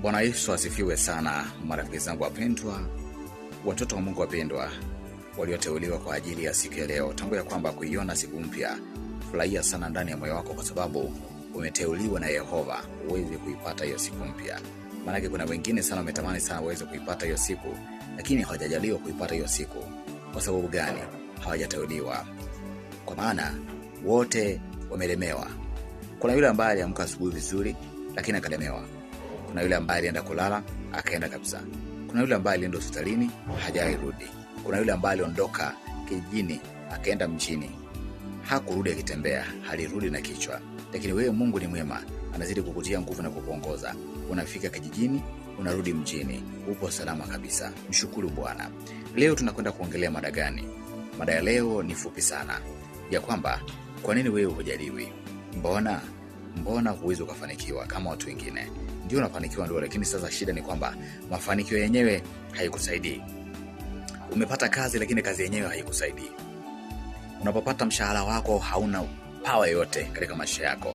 Bwana Yesu asifiwe sana, marafiki zangu wapendwa, watoto wa Mungu wapendwa, walioteuliwa kwa ajili ya siku ya leo. Tangu ya kwamba kuiona siku mpya, furahia sana ndani ya moyo wako, kwa sababu umeteuliwa na Yehova uweze kuipata hiyo siku mpya. Maana kuna wengine sana wametamani sana waweze kuipata hiyo siku, lakini hawajajaliwa kuipata hiyo siku. Kwa sababu gani? Hawajateuliwa. Kwa maana wote wamelemewa. Kuna yule ambaye aliamka asubuhi vizuri lakini akalemewa. Kuna yule ambaye alienda kulala akaenda kabisa. Kuna yule ambaye alienda hospitalini hajarudi. Kuna yule ambaye aliondoka kijijini akaenda mjini, hakurudi akitembea, alirudi na kichwa. Lakini wewe Mungu ni mwema, anazidi kukutia nguvu na kukuongoza. Unafika kijijini, unarudi mjini, upo salama kabisa. Mshukuru Bwana. Leo tunakwenda kuongelea mada gani? Mada ya leo ni fupi sana, ya kwamba kwa nini wewe hujaliwi? Mbona huwezi ukafanikiwa kama watu wengine? Ndio unafanikiwa ndio, lakini sasa shida ni kwamba mafanikio yenyewe haikusaidii. Umepata kazi lakini kazi yenyewe haikusaidii. Unapopata mshahara wako hauna power yote katika maisha yako.